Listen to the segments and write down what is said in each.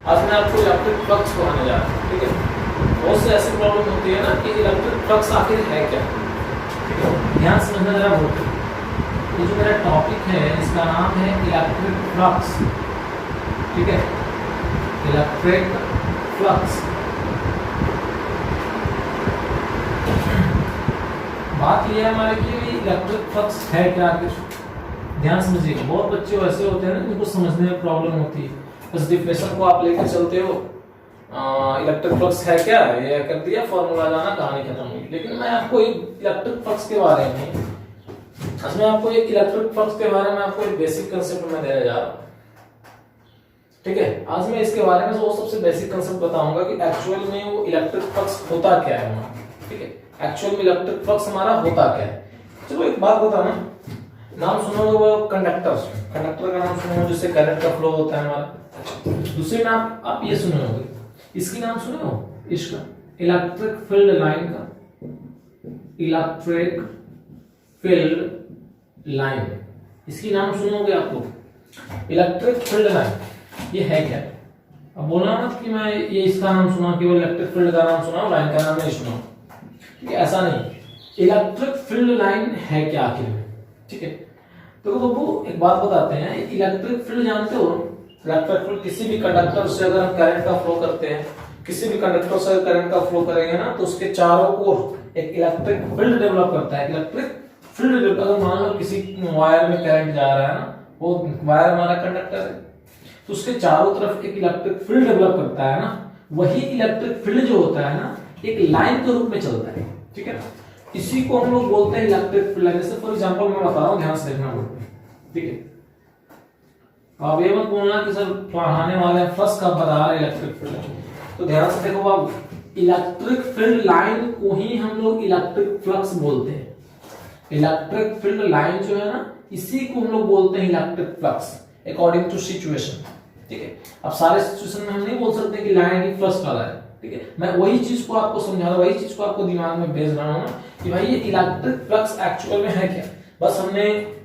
आज मैं आपको इलेक्ट्रिक फ्लक्स पढ़ाने जा रहा हूँ, ठीक है। बहुत से ऐसी प्रॉब्लम होती है ना कि इलेक्ट्रिक फ्लक्स आखिर है क्या, ठीक है। ध्यान समझना जरा बहुत। ये जो मेरा टॉपिक है इसका नाम है इलेक्ट्रिक फ्लक्स, ठीक है, इलेक्ट्रिक फ्लक्स। बात ये है हमारे कि इलेक्ट्रिक फ्लक्स है क्या, कुछ ध्यान समझिएगा। बहुत बच्चे ऐसे होते हैं ना जिनको समझने में प्रॉब्लम होती है, बस डिफिनेशन को आप लेकर चलते हो, इलेक्ट्रिक फ्लक्स है क्या, ये कर दिया, फॉर्मूला जाना, कहानी खत्म हुई। लेकिन मैं आपको एक इलेक्ट्रिक फ्लक्स के बारे में, आज मैं आपको एक इलेक्ट्रिक फ्लक्स के बारे में आपको एक बेसिक कंसेप्ट में देने जा रहा हूँ, ठीक है। आज मैं इसके बारे में वो सबसे बेसिक कंसेप्ट बताऊंगा कि एक्चुअल में वो इलेक्ट्रिक फ्लक्स होता क्या है हमारा, ठीक है। एक्चुअल में इलेक्ट्रिक फ्लक्स हमारा होता क्या है। चलो एक बात बताना, नाम सुनोगे वो कंडक्टर का नाम सुनोगे जिससे करंट का फ्लो होता है हमारा। दूसरे नाम आप ये सुने होंगे, इसकी नाम सुने हो, इसका इलेक्ट्रिक फील्ड लाइन का, इलेक्ट्रिक फील्ड लाइन, इसकी नाम सुनोगे आप लोग। इलेक्ट्रिक फील्ड लाइन ये है क्या। अब बोलना मत कि मैं ये इसका नाम सुना, केवल इलेक्ट्रिक फील्ड का नाम सुना, लाइन का नाम नहीं सुना, ठीक है, ऐसा नहीं। इलेक्ट्रिक फील्ड लाइन है क्या आखिर में, ठीक है। तो बाबू एक बात बताते हैं, इलेक्ट्रिक फील्ड जानते हो, इलेक्ट्रिक फील्ड किसी भी कंडक्टर से अगर हम करंट का फ्लो करते हैं, किसी भी कंडक्टर से करंट का फ्लो करेंगे ना, तो उसके चारों ओर एक इलेक्ट्रिक फील्ड डेवलप करता है। इलेक्ट्रिक फील्ड, अगर मान लो किसी वायर में करंट जा रहा है ना, वो वायर हमारा कंडक्टर है, तो उसके चारों तरफ एक इलेक्ट्रिक फील्ड डेवलप करता है ना, वही इलेक्ट्रिक फील्ड जो होता है ना एक लाइन के रूप में चलता है, ठीक है। इसी को हम लोग बोलते हैं इलेक्ट्रिक फील्ड लाइन। जैसे फॉर एग्जांपल मैं बता रहा हूं, ध्यान से देखना बोलते हैं, ठीक है। अब ये मत बोलना कि सर पढ़ाने वाले फर्स्ट कब बता रहे इलेक्ट्रिक फील्ड, तो ध्यान से देखो बाबू, इलेक्ट्रिक फील्ड लाइन को ही हम लोग इलेक्ट्रिक फ्लक्स बोलते हैं। इलेक्ट्रिक फील्ड लाइन जो है ना, इसी को हम लोग बोलते हैं electric flux according to situation, ठीक है। अब सारे सिचुएशन में हम नहीं बोल सकते कि लाइन ही फ्लक्स वाला है, ठीक है। मैं वही चीज को आपको समझा रहा हूं, वही चीज को आपको दिमाग में भेज रहा हूं ना कि भाई ये इलेक्ट्रिक फ्लक्स एक्चुअल में है क्या। बस हमने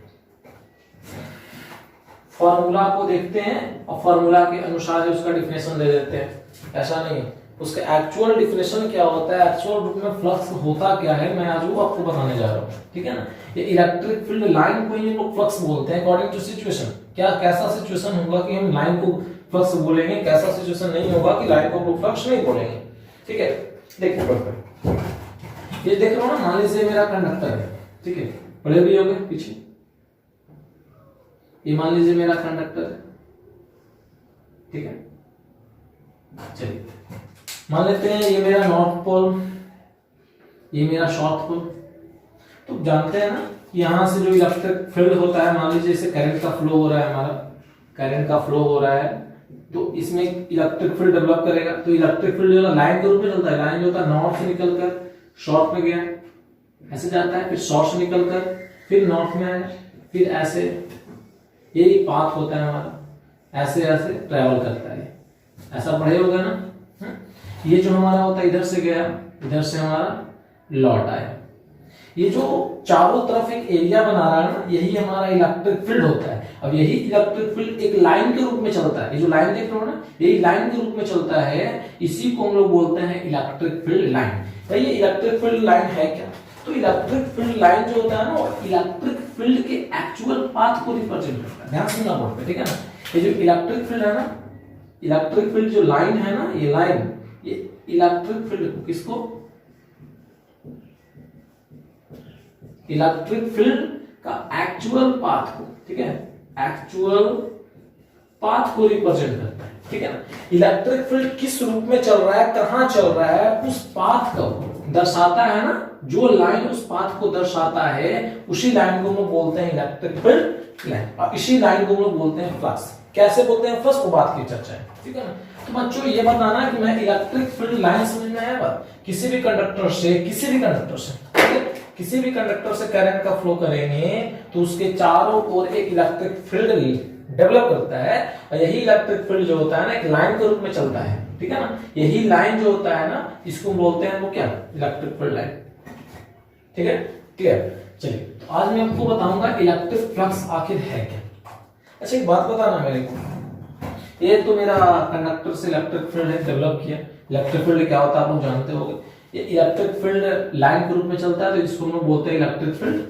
फॉर्मूला को देखते हैं और फॉर्मूला के अनुसार ही उसका डिफिनेशन दे देते हैं, ऐसा नहीं। उसका एक्चुअल डिफिनेशन क्या होता है, एक्चुअल रूप में फ्लक्स होता क्या है, मैं आज वो आपको बताने जा रहा हूँ, ठीक है ना। ये इलेक्ट्रिक फील्ड लाइन को ही लोग फ्लक्स बोलते हैं अकॉर्डिंग टू सिचुएशन। क्या कैसा सिचुएशन होगा कि हम लाइन को फ्लक्स बोलेंगे, कैसा सिचुएशन नहीं होगा कि लाइन को फ्लक्स नहीं बोलेंगे, ठीक है। देखिए ये देख रहे हो ना, मान लीजिए मेरा कंडक्टर है, ठीक है, बड़े भी हो गए पीछे, ये मान लीजिए मेरा कंडक्टर है, ठीक है। चलिए मान लेते हैं ये मेरा नॉर्थ पोल, ये मेरा साउथ पोल। तो जानते हैं ना यहां से जो इलेक्ट्रिक फील्ड होता है, मान लीजिए इसे करंट का फ्लो हो रहा है, हमारा करंट का फ्लो हो रहा है, तो इसमें इलेक्ट्रिक फील्ड डेवलप करेगा। तो इलेक्ट्रिक फील्ड जो लाइन के रूप में चलता है, लाइन जो होता है नॉर्थ से निकलकर साउथ में गया, ऐसे जाता है, फिर साउथ से निकलकर फिर नॉर्थ में आया, फिर ऐसे, यही पाथ होता है हमारा, ऐसे ऐसे ट्रेवल करता है, ऐसा पढ़े होगा ना। ये जो हमारा होता है इधर से गया, इधर से हमारा लौट आया, ये जो चारों तरफ एक एरिया बना रहा है ना, यही हमारा इलेक्ट्रिक फील्ड होता है। अब यही इलेक्ट्रिक फील्ड एक लाइन के रूप में चलता है, ये जो लाइन देख रहे हो ना, यही लाइन के रूप में चलता है, इसी को हम लोग बोलते हैं इलेक्ट्रिक फील्ड लाइन। भाई ये इलेक्ट्रिक फील्ड लाइन है क्या, तो इलेक्ट्रिक फील्ड लाइन जो होता है ना, इलेक्ट्रिक फील्ड के एक्चुअल पाथ को रिप्रेजेंट करता है। ध्यान सुनना पड़ता है, ठीक है ना। ये जो इलेक्ट्रिक फील्ड है ना, इलेक्ट्रिक फील्ड जो लाइन है ना, ये लाइन, ये इलेक्ट्रिक फील्ड को, किसको, इलेक्ट्रिक फील्ड का एक्चुअल पाथ को, ठीक है, एक्चुअल पाथ को रिप्रेजेंट करता है, ठीक है ना। इलेक्ट्रिक फील्ड किस रूप में चल रहा है, कहां चल रहा है, उस पाथ को दर्शाता है ना, जो लाइन उस पाथ को दर्शाता है, उसी लाइन को हम लोग बोलते हैं इलेक्ट्रिक फील्ड लाइन, और इसी लाइन को हम लोग बोलते हैं फ्लक्स। कैसे बोलते हैं फ्लक्स, को बात की चर्चा है, ठीक है ना। तो बच्चों ये बताना कि मैं इलेक्ट्रिक फील्ड लाइन समझ में आया बात, किसी भी कंडक्टर से, किसी भी कंडक्टर से करंट का फ्लो करेंगे तो उसके चारों ओर एक इलेक्ट्रिक फील्ड डेवलप करता है, और यही इलेक्ट्रिक फील्ड जो होता है ना एक लाइन के रूप में चलता है, ठीक है ना। यही लाइन जो होता है ना, इसको बोलते हैं वो क्या, इलेक्ट्रिक फील्ड लाइन, ठीक है, क्लियर। चलिए तो आज मैं आपको बताऊंगा इलेक्ट्रिक फ्लक्स आखिर है क्या। अच्छा एक बात बताना मेरे को, ये तो मेरा कंडक्टर से इलेक्ट्रिक फील्ड डेवलप किया। इलेक्ट्रिक फील्ड क्या होता है आप लोग जानते होंगे, ये इलेक्ट्रिक फील्ड लाइन के रूप में चलता है, तो इसको हम लोग बोलते हैं इलेक्ट्रिक फील्ड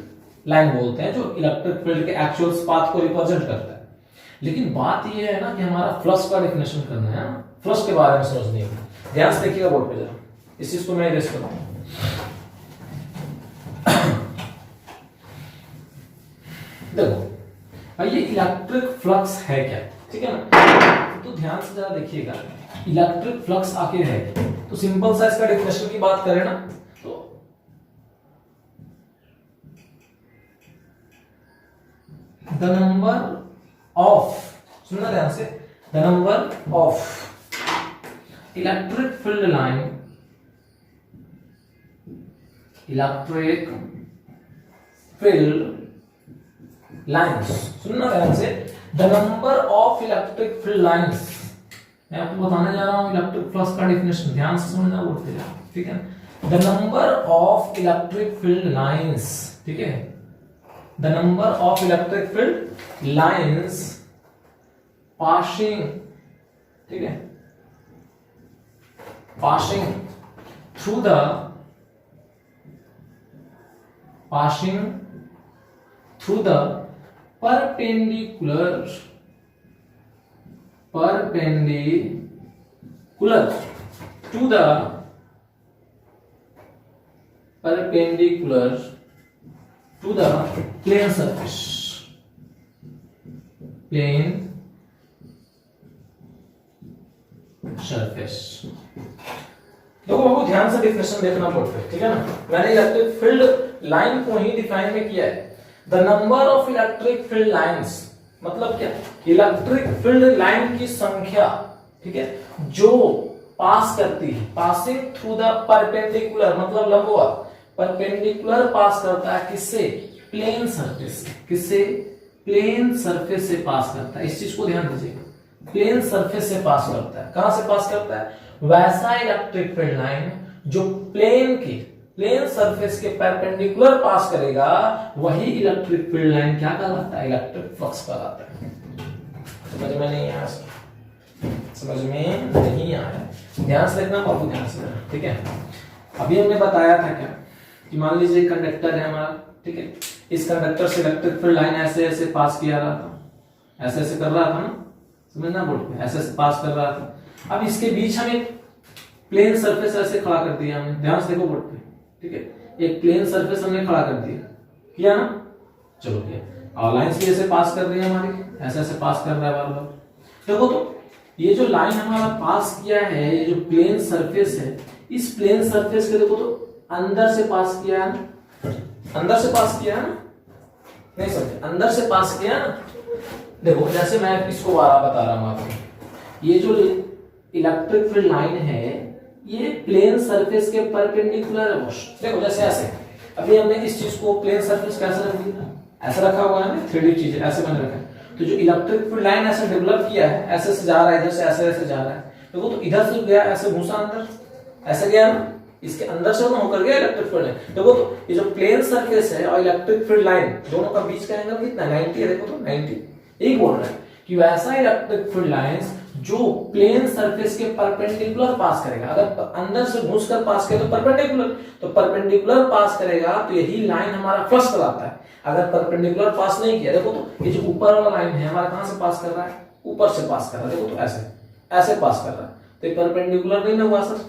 लाइन बोलते हैं, जो इलेक्ट्रिक फील्ड के एक्चुअल पाथ को रिप्रेजेंट करता है। लेकिन बात ये है ना कि हमारा फ्लक्स का डेफिनेशन करना है, फ्लक्स के बारे में समझनी है। ध्यान से देखिएगा बोर्ड पे जरा, इस चीज को मैं इरेज करूंगा। देखो ये इलेक्ट्रिक फ्लक्स है क्या, ठीक है ना, तो ध्यान से जरा देखिएगा इलेक्ट्रिक फ्लक्स आखिर है क्या। तो सिंपल सा इसका डेफिनेशन की बात करें ना, तो द नंबर ऑफ, सुनना ध्यान से, the number of electric field line, electric field lines, सुनना ध्यान से, the number of electric field lines. मैं आपको बताने जा रहा हूं इलेक्ट्रिक फ्लक्स का डेफिनेशन, ध्यान से समझना बोलते जाओ, ठीक है। The number of electric field lines, ठीक है, the number of electric field lines passing, ठीक है, passing through the, passing through the perpendicular to the perpendicular to the plane surface, plane surface। देखो बाबू ध्यान से डेफिनेशन देखना पड़ता है, ठीक है ना। मैंने इलेक्ट्रिक फील्ड लाइन को ही डिफाइन में किया है, the number of electric field lines, मतलब क्या, इलेक्ट्रिक फील्ड लाइन की संख्या, ठीक है, जो पास करती है, पासिंग थ्रू द परपेंडिकुलर, मतलब लंबवत, परपेंडिकुलर पास करता है किससे, प्लेन सरफेस, किससे, प्लेन सरफेस से पास करता है। इस चीज को ध्यान दीजिएगा, प्लेन सरफेस से पास करता है। कहां से पास करता है, वैसा इलेक्ट्रिक फील्ड लाइन जो प्लेन की, प्लेन सरफेस के परपेंडिकुलर पास करेगा, वही इलेक्ट्रिक फील्ड लाइन क्या कहलाता है, इलेक्ट्रिक फ्लक्स कहलाता है। समझ में नहीं आया, समझ में नहीं आया, ध्यान से देखना बाबू, ध्यान से, ठीक है। अभी हमने बताया था क्या कि मान लीजिए कंडक्टर है हमारा, ठीक है, इस कंडक्टर से इलेक्ट्रिक फील्ड लाइन ऐसे ऐसे पास किया रहा था, ऐसे ऐसे कर रहा था ना, समझना बोर्ड पे, ऐसे ऐसे पास कर रहा था। अब इसके बीच हम एक प्लेन सरफेस ऐसे खड़ा कर दिया हमने, ध्यान से देखो बोर्ड पे, ठीक है, एक प्लेन सरफेस हमने खड़ा कर दिया, किया ना, चलो किया, और लाइंस भी ऐसे पास कर रही है हमारी, ऐसे ऐसे पास कर रहा है बार बार। देखो तो ये जो लाइन हमारा पास किया है, ये जो प्लेन सरफेस है, इस प्लेन सरफेस के देखो तो अंदर से पास किया है ना, अंदर से पास किया है ना, नहीं समझे, अंदर से पास किया ना। देखो जैसे मैं इसको बता रहा हूं आपको, ये जो इलेक्ट्रिक फील्ड लाइन है ये प्लेन सरफेस के परपेंडिकुलर है। देखो जैसे ऐसे, अभी हमने इस चीज को प्लेन सरफेस कैसे रख दिया, ऐसा रखा हुआ है ना, 3D चीज ऐसे मैंने रखा है। तो जो इलेक्ट्रिक फील्ड लाइन ऐसे डेवलप किया है, ऐसे से जा रहा है, इधर से ऐसे ऐसे जा रहा है, देखो तो इधर से गया ऐसे घुसा अंदर, ऐसे गया ना, इसके अंदर से होकर गया इलेक्ट्रिक फील्ड लाइन। देखो तो ये जो प्लेन सरफेस है और इलेक्ट्रिक फील्ड लाइन दोनों का बीच का एंगल कितना, 90 है। देखो तो 90, यही बोल रहा है कि वैसा इलेक्ट्रिक फील्ड लाइंस जो प्लेन सरफेस के परपेंडिकुलर पास करेगा, अगर अंदर से घुसकर पास करे तो परपेंडिकुलर पास करेगा, तो यही लाइन हमारा फ्लक्स कहलाता है। अगर परपेंडिकुलर पास नहीं किया, देखो तो ये जो ऊपर वाला लाइन है हमारा कहां से पास कर रहा है, ऊपर से पास कर रहा है, देखो तो ऐसे ऐसे पास कर रहा है, तो ये परपेंडिकुलर नहीं ना हुआ सर,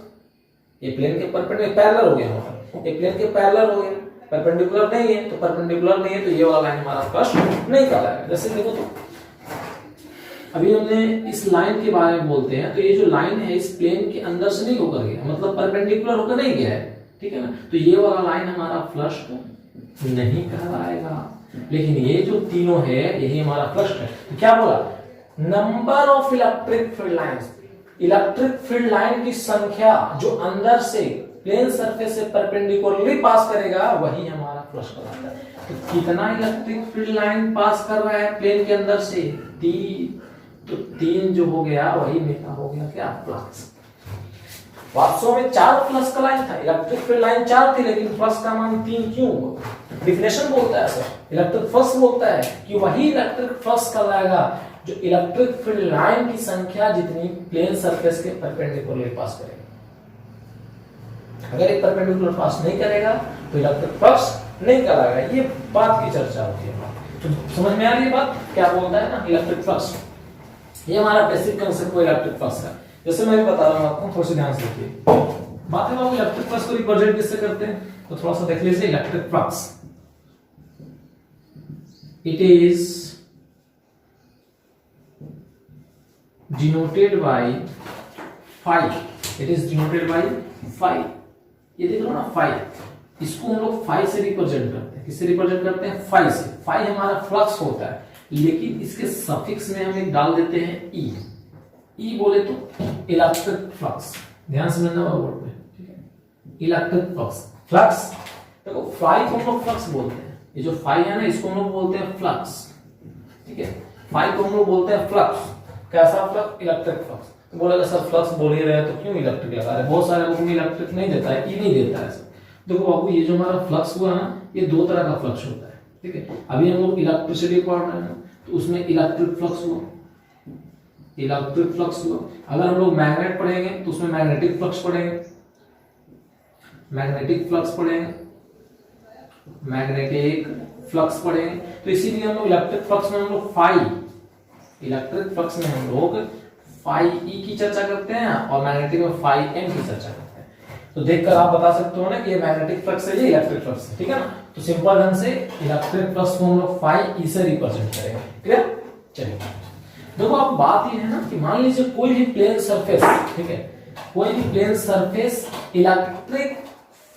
ये प्लेन के परपेंडिकुलर पैरेलल हो गया हमारा, ये प्लेन के पैरेलल हो गया, परपेंडिकुलर नहीं है, तो परपेंडिकुलर नहीं है तो ये वाला लाइन हमारा फ्लक्स नहीं कहलाएगा। जैसे देखो तो अभी हमने इस लाइन के बारे में बोलते हैं, तो ये जो लाइन है इस प्लेन के अंदर से नहीं होकर गया, मतलब परपेंडिकुलर होकर नहीं गया है, ठीक है ना, तो ये वाला लाइन हमारा फ्लक्स नहीं कहलाएगा। लेकिन ये जो तीनों है यही हमारा फ्लक्स है। तो क्या बोला, number of electric field lines, electric field line की संख्या जो अंदर से प्लेन सरफेस से परपेंडिकुलरली पास करेगा वही हमारा फ्लक्स कहलाता है। तो कितना इलेक्ट्रिक फील्ड लाइन पास कर रहा है प्लेन के अंदर से, 3, तो 3 जो हो गया वही मेरा हो गया क्या, फ्लक्स। वास्तव में 4 फ्लक्स का लाइन था, इलेक्ट्रिक फील्ड लाइन 4 थी, लेकिन फ्लक्स का मान 3 क्यों हुआ। डिफिनेशन बोलता है सर, इलेक्ट्रिक फ्लक्स बोलता है कि वही इलेक्ट्रिक फ्लक्स कहलाएगा जो इलेक्ट्रिक फील्ड लाइन की संख्या जितनी प्लेन सरफेस के परपेंडिकुलर पास करेगा। अगर एक परपेंडिकुलर पास नहीं करेगा तो इलेक्ट्रिक फ्लक्स नहीं कहलाएगा। ये बात की चर्चा होती है। तो समझ में आ रही है बात क्या बोलता है ना इलेक्ट्रिक फ्लक्स। ये हमारा बेसिक कांसेप्ट है इलेक्ट्रिक फ्लक्स का। जैसे मैं भी बता रहा हूं आपको, थोड़ा सा ध्यान से देखिए। बात है बाबू इलेक्ट्रिक फ्लक्स को रिप्रेजेंट किससे करते हैं, तो थोड़ा सा देख लीजिए। Electric flux it is denoted by phi, it is denoted by phi। ये देख लो ना phi, इसको हम लोग phi से रिप्रेजेंट करते हैं। किससे रिप्रेजेंट करते हैं, phi से। phi हमारा फ्लक्स होता है, लेकिन इसके सफिक्स में हम एक डाल देते हैं e। e बोले तो इलेक्ट्रिक फ्लक्स, ध्यान से समझना वर्ड में, ठीक है। इलेक्ट्रिक फ्लक्स, फ्लक्स देखो phi को हम लोग फ्लक्स बोलते हैं। ये जो phi है ना, इसको हम लोग बोलते हैं फ्लक्स, ठीक है। phi को हम लोग बोलते हैं फ्लक्स। कैसा फ्लक्स, इलेक्ट्रिक फ्लक्स। तो बोलेगा सर फ्लक्स बोल ही रहे तो क्यों इलेक्ट्रिक लगा रहे, बहुत सारे लोगों में इलेक्ट्रिक नहीं देता है, ई नहीं देता है। देखो बाबू ये जो हमारा फ्लक्स हुआ ना, ये दो तरह का फ्लक्स होता है, ठीक है। अभी हम लोग इलेक्ट्रिसिटी पढ़ रहे हैं तो उसमें इलेक्ट्रिक फ्लक्स हुआ, इलेक्ट्रिक फ्लक्स हुआ। अगर हम लोग मैग्नेट पढ़ेंगे तो उसमें मैग्नेटिक फ्लक्स पढ़ेंगे, मैग्नेटिक फ्लक्स पढ़ेंगे, मैग्नेटिक फ्लक्स पढ़ेंगे। तो इसीलिए हम लोग इलेक्ट्रिक फ्लक्स में हम लोग फाई, इलेक्ट्रिक फ्लक्स में हम लोग फाई ई की चर्चा करते हैं और मैग्नेटिक में फाई एम की चर्चा करते हैं। तो देखकर आप बता सकते हो ना कि ये मैग्नेटिक फ्लक्स है, ये इलेक्ट्रिक फ्लक्स है, ठीक है ना। तो सिंपल ढंग से इलेक्ट्रिक फ्लक्स को हम लोग फाई ई से रिप्रेजेंट करेंगे, क्लियर। चलिए देखो अब बात ये है ना कि मान लीजिए कोई भी प्लेन सरफेस, ठीक है, कोई भी plane surface electric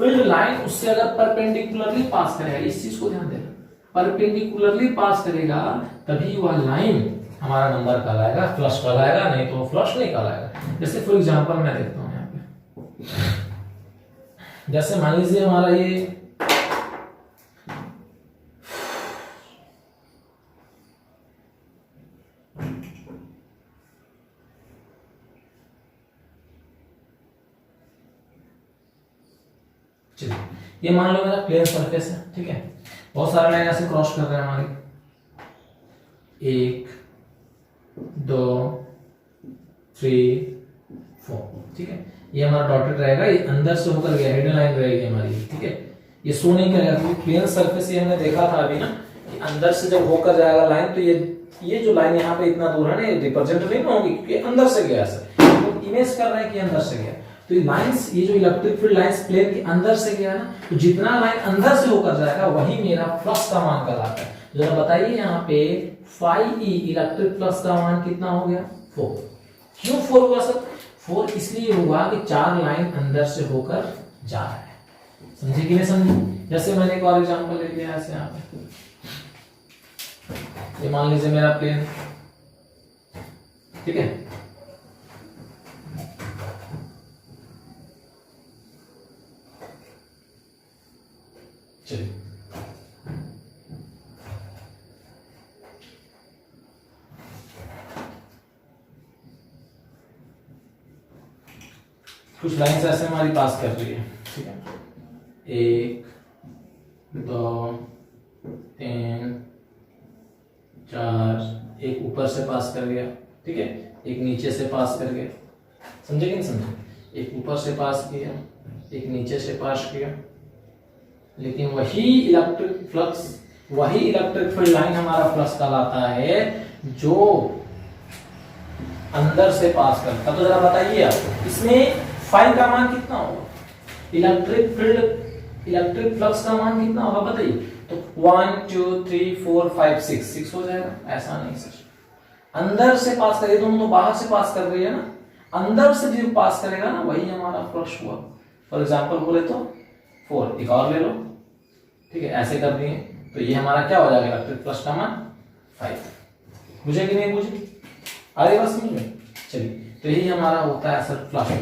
field line उससे अगर परपेंडिकुलरली पास करेगा, इस चीज को ध्यान देना, परपेंडिकुलरली पास करेगा तभी वह लाइन हमारा नंबर कहलाएगा, फ्लश कहलाएगा, नहीं तो फ्लश नहीं कहलाएगा। जैसे फॉर एग्जांपल मैं देखता हूं यहाँ पे, जैसे मान लीजिए हमारा ये चलिए ये मान लो मेरा प्लेन सरफेस है, ठीक है। बहुत सारे लाइन ऐसे क्रॉस कर रहे हैं हमारी, 1 2 3 4, ठीक है। ये हमारा डॉटेड रहेगा, ये अंदर से होकर गया, हिडन लाइन रहेगी हमारी, ठीक है। ये शो नहीं करेगा क्योंकि प्लेन सरफेस ये हमने देखा था अभी ना कि अंदर से जब होकर जाएगा लाइन तो ये जो लाइन यहाँ पे इतना दूर है ना, ये रिप्रेजेंट नहीं होगी क्योंकि अंदर से गया सर, तो इमेज कर रहे हैं कि अंदर से गया। तो ये लाइंस, ये जो इलेक्ट्रिक फील्ड लाइंस प्लेन के अंदर से गया ना, तो जितना लाइन अंदर से होकर जाएगा वही मेरा फ्लक्स का मान कहलाता है। जरा बताइए यहाँ पे फाई ई इलेक्ट्रिक फ्लक्स का मान कितना हो गया, 4। क्यों 4 हुआ सर, 4 इसलिए हुआ कि 4 लाइन अंदर से होकर जा रहा है। समझे कि नहीं समझे। जैसे मैंने एक और एग्जांपल ले लिया ऐसे यहाँ पे, ये मान लीजिए मेरा प्लेन, ठीक है। चलिए कुछ लाइंस ऐसे हमारी पास कर रही है, ठीक है। 1 2 3 4, एक ऊपर से पास कर गया, ठीक है, एक नीचे से पास कर गया। समझे कि नहीं समझे। एक ऊपर से पास किया, एक नीचे से पास किया, लेकिन वही इलेक्ट्रिक फ्लक्स, वही इलेक्ट्रिक फील्ड लाइन हमारा फ्लक्स कहलाता है जो अंदर से पास करता। तो जरा बताइए आप इसमें फाई का मान कितना होगा, इलेक्ट्रिक फ्लक्स का मान कितना होगा बताइए। तो 1 2 3 4 5 6 हो जाएगा। ऐसा नहीं सर, अंदर से पास करेगा, दोनों तो बाहर से पास कर रही है ना, अंदर से जो पास करेगा ना वही हमारा फ्लक्स हुआ। फॉर एग्जांपल बोले तो 4, एक और ले लो, ठीक है, ऐसे कर दिए तो ये हमारा क्या हो जाएगा, इलेक्ट्रिक फ्लक्स का मान 5। बुझे कि नहीं बुझे, आगे बात समझ में। चलिए तो यही हमारा होता है सर फ्लक्स।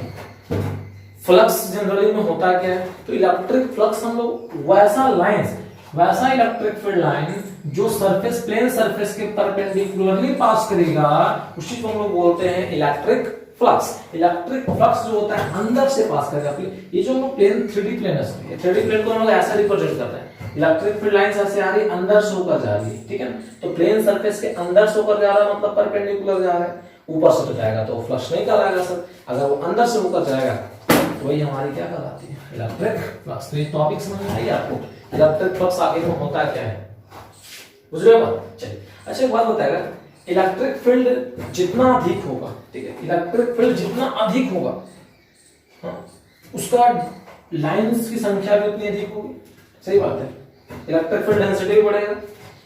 फ्लक्स जनरली में होता क्या है, तो इलेक्ट्रिक फ्लक्स हम लोग वैसा लाइंस, वैसा इलेक्ट्रिक फील्ड लाइन जो सरफेस, प्लेन सरफेस के परपेंडिकुलरली पास करेगा उसी को हम लोग बोलते हैं इलेक्ट्रिक फ्लक्स। इलेक्ट्रिक फ्लक्स जो होता है अंदर से पास करेगा। ये जो हम लोग प्लेन 3D प्लेन है, 3D प्लेन को हम लोग ऐसा रिप्रेजेंट करते हैं, इलेक्ट्रिक फील्ड लाइन ऐसे आ रही है, अंदर से होकर जा रही है, ठीक है ना। तो प्लेन सरफेस के अंदर से होकर जा रहा है मतलब परपेंडिकुलर जा रहा है, ऊपर से तो जाएगा तो फ्लक्स नहीं कहलाएगा सर। अगर वो अंदर से होकर जाएगा तो वही हमारी क्या कहलाती है, इलेक्ट्रिक फ्लक्स। तो ये टॉपिक समझ में आई आपको, इलेक्ट्रिक फ्लक्स आगे में होता क्या है, बुझ रहे हो बात। चलिए अच्छा एक बात बताएगा, इलेक्ट्रिक फील्ड जितना अधिक होगा, ठीक है, इलेक्ट्रिक फील्ड जितना अधिक होगा, हाँ, उसका लाइंस की संख्या भी उतनी अधिक होगी, सही बात है। इलेक्ट्रिक फील्ड डेंसिटी भी बढ़ेगा,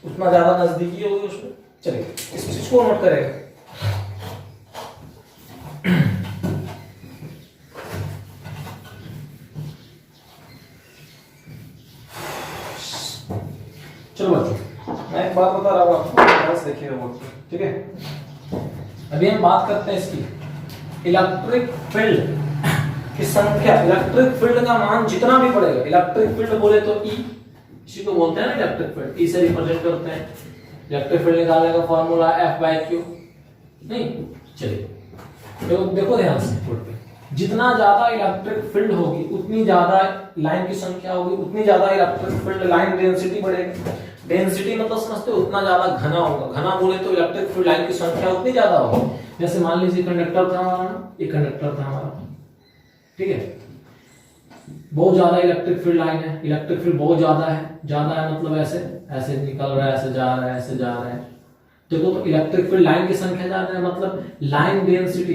उतना ज्यादा नजदीकी होगी उसमें। चलिए इस चीज को नोट करेगा। चलो बच्चों मैं एक बात बता रहा हूँ आपको, ध्यान से देखिएगा बहुत, ठीक है। अभी हम बात करते हैं इसकी इलेक्ट्रिक फील्ड की संख्या, इलेक्ट्रिक फील्ड का मान जितना भी बढ़ेगा, इलेक्ट्रिक फील्ड बोले तो ई, इसी को बोलते हैं ना इलेक्ट्रिक फील्ड, ई से रिप्रेजेंट करते हैं। इलेक्ट्रिक फील्ड निकालने का फॉर्मूला F/Q, नहीं चलिए देखो ध्यान से बोर्ड पे, जितना ज्यादा इलेक्ट्रिक फील्ड होगी उतनी ज्यादा लाइन की संख्या होगी, उतनी ज्यादा इलेक्ट्रिक फील्ड लाइन डेंसिटी बढ़ेगी। डेंसिटी मतलब समझते हो, उतना ज्यादा घना होगा, घना बोले तो इलेक्ट्रिक फील्ड लाइन की संख्या उतनी ज्यादा होगी। जैसे मान लीजिए कंडक्टर था हमारा, ये कंडक्टर था हमारा, ठीक है, बहुत ज्यादा इलेक्ट्रिक फील्ड लाइन है, इलेक्ट्रिक फील्ड बहुत ज्यादा है मतलब ऐसे ऐसे निकल रहा है, ऐसे जा रहा है, ऐसे जा रहा है। देखो तो इलेक्ट्रिक फील्ड लाइन की संख्या ज्यादा है मतलब लाइन डेंसिटी,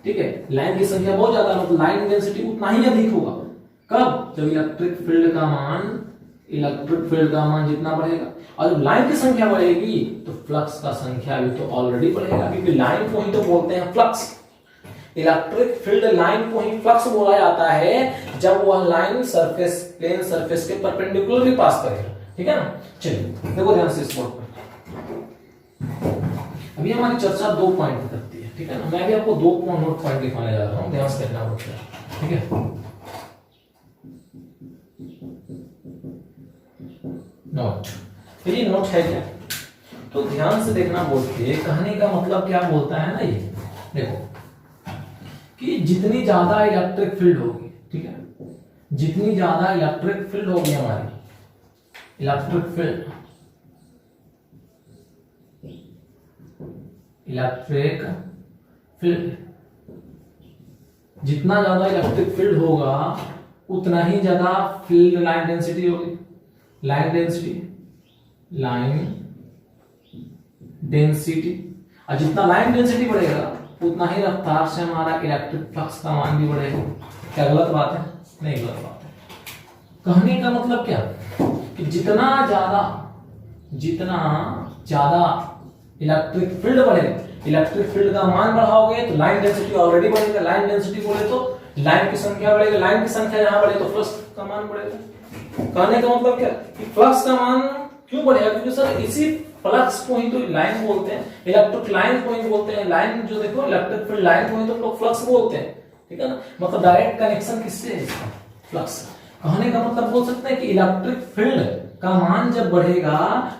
ठीक है, लाइन की संख्या बहुत ज्यादा मतलब लाइन डेंसिटी उतना ही अधिक होगा। कब? जब इलेक्ट्रिक फील्ड का मान जितना बढ़ेगा, और जब लाइन की संख्या बढ़ेगी तो फ्लक्स का संख्या भी तो ऑलरेडी बढ़ेगा, क्योंकि लाइन को ही तो बोलते हैं फ्लक्स। इलेक्ट्रिक फील्ड लाइन को ही फ्लक्स बोला जाता है जब वह लाइन सरफेस, प्लेन सरफेस के परपेंडिकुलर भी पास करेगा, ठीक है ना। चलिए देखो ध्यान से इस बोर्ड पर, अभी हमारी चर्चा 2 पॉइंट पर करती है, ठीक है ना। मैं भी आपको 2 पॉइंट दिखाने जा रहा हूं, ध्यान से देखना होगा, ठीक है। नोट, तो ये नोट है क्या, तो ध्यान से देखना बोर्ड पे। कहने का मतलब क्या बोलता है ना, ये देखो कि जितनी ज्यादा इलेक्ट्रिक फील्ड होगी, ठीक है, जितनी ज्यादा इलेक्ट्रिक फील्ड होगी हमारी, इलेक्ट्रिक फील्ड जितना ज्यादा इलेक्ट्रिक फील्ड होगा उतना ही ज्यादा फील्ड लाइन डेंसिटी होगी, लाइन डेंसिटी, और जितना लाइन डेंसिटी बढ़ेगा उतना ही रफ्तार से हमारा इलेक्ट्रिक फ्लक्स का मान भी बढ़ेगा। क्या गलत बात है? नहीं गलत बात है। कहने का मतलब क्या कि जितना ज्यादा इलेक्ट्रिक फील्ड बढ़ेगा, इलेक्ट्रिक फील्ड का मान बढ़ाओगे तो लाइन डेंसिटी ऑलरेडी बढ़ेगा। लाइन डेंसिटी बोले तो लाइन की संख्या बढ़ेगी, लाइन की संख्या जहां बढ़े तो फ्लक्स का मान बढ़ेगा। कहने का मतलब क्या कि फ्लक्स का मान क्यों बढ़ेगा, क्योंकि सर इसी फ्लक्स को ही तो लाइन बोलते हैं, इलेक्ट्रिक लाइन को ही बोलते हैं। लाइन जो देखो इलेक्ट्रिक फील्ड लाइन को ही तो लोग फ्लक्स बोलते हैं, ठीक है ना। मतलब डायरेक्ट कनेक्शन किससे है इसका, फ्लक्स। कहने का मतलब बोल सकते हैं कि इलेक्ट्रिक फील्ड का मान जब बढ़ेगा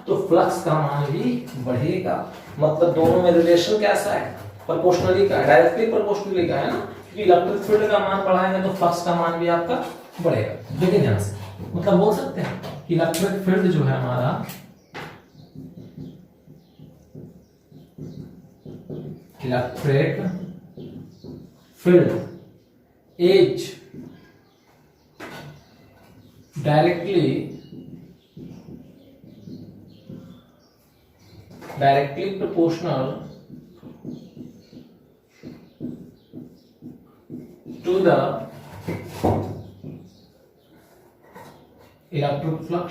तो फ्लक्स का मान भी बढ़ेगा। मतलब दोनों में रिलेशन कैसा है, प्रोपोर्शनली का, डायरेक्टली प्रोपोर्शनली का है ना, क्योंकि इलेक्ट्रिक फील्ड का मान बढ़ाएंगे तो फ्लक्स का मान भी आपका बढ़ेगा। देखिए ध्यान से, मतलब बोल सकते हैं कि इलेक्ट्रिक फील्ड जो है हमारा, electric field is directly proportional to the electric flux,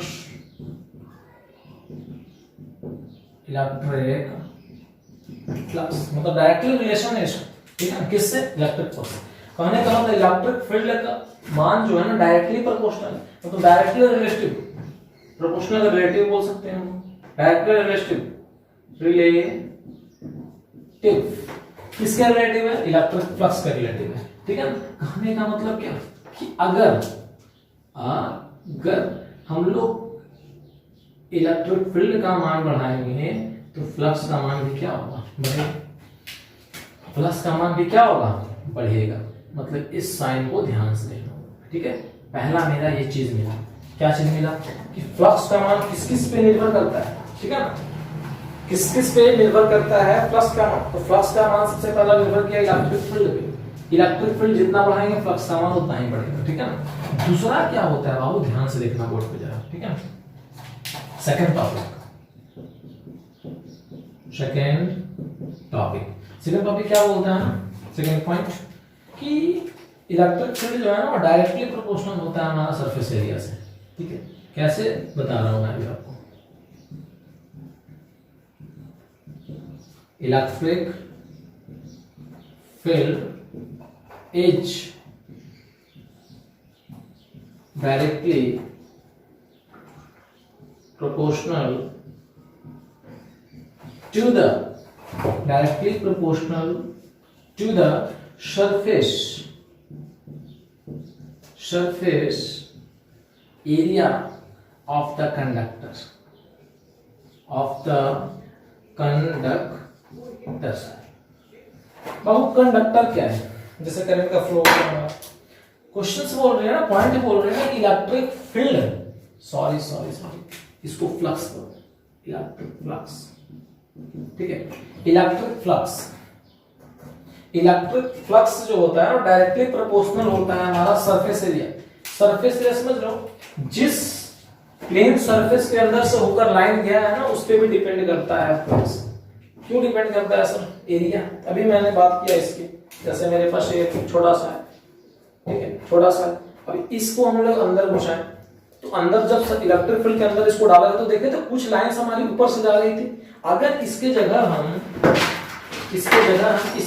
मतलब डायरेक्टली रिलेशन है इसका, ठीक है, किससे, इलेक्ट्रिक फ्लक्स। कहने का मतलब इलेक्ट्रिक फील्ड का मान जो है ना डायरेक्टली प्रोपोर्शनल, मतलब डायरेक्टली रिलेटिव, प्रोपोर्शनल रिलेटिव बोल सकते हैं हम, डायरेक्टली रिलेटिव किसके रिलेटिव है, इलेक्ट्रिक फ्लक्स का रिलेटिव है, ठीक है। कहने का मतलब क्या कि अगर हम लोग इलेक्ट्रिक फील्ड का मान बढ़ाएंगे तो फ्लक्स का मान भी क्या होगा, बढ़ेगा। फ्लक्स का मान भी क्या होगा, बढ़ेगा। मतलब इस साइन को ध्यान से देखना होगा, ठीक है। पहला मेरा ये चीज मिला, क्या चीज मिला कि फ्लक्स का मान किस किस पे निर्भर करता है, ठीक है ना, किस किस पे निर्भर करता है फ्लक्स का मान। तो फ्लक्स का मान सबसे पहला निर्भर किया इलेक्ट्रिक फील्ड पे, इलेक्ट्रिक फील्ड जितना बढ़ाएंगे फ्लक्स का मान उतना ही बढ़ेगा, ठीक है ना। दूसरा क्या होता है बाबू, ध्यान से देखना बोर्ड पे जरा, ठीक है। सेकंड टॉपिक क्या बोलता है, सेकंड पॉइंट कि इलेक्ट्रिक फील्ड जो है ना वो डायरेक्टली प्रोपोर्शनल होता है हमारा सरफेस एरिया से, ठीक है। कैसे बता रहा हूं मैं अभी आपको, electric field is directly proportional to the surface area of the conductor Babu conductor क्या है, जैसे करंट का फ्लो क्वेश्चंस बोल रहे हैं ना, पॉइंट बोल रहे हैं ना, इलेक्ट्रिक फील्ड सॉरी इसको फ्लक्स करो, इलेक्ट्रिक फ्लक्स, ठीक है। इलेक्ट्रिक फ्लक्स जो होता है वो डायरेक्टली प्रोपोर्शनल होता है हमारा सरफेस एरिया समझ लो, जिस प्लेन सरफेस के अंदर से होकर लाइन गया है ना उस पे भी डिपेंड करता है फ्लक्स। क्यों डिपेंड करता है सर, एरिया। अभी मैंने बात किया इसकी, जैसे मेरे पास एक छोटा सा है, ठीक है, छोटा सा है, अभी इसको हम लोग अंदर घुसाएं तो अंदर जब इलेक्ट्रिक फील्ड के अंदर इसको डाला तो देखे तो कुछ लाइंस हमारी ऊपर से जा रही थी। अगर इसके जगह हम इस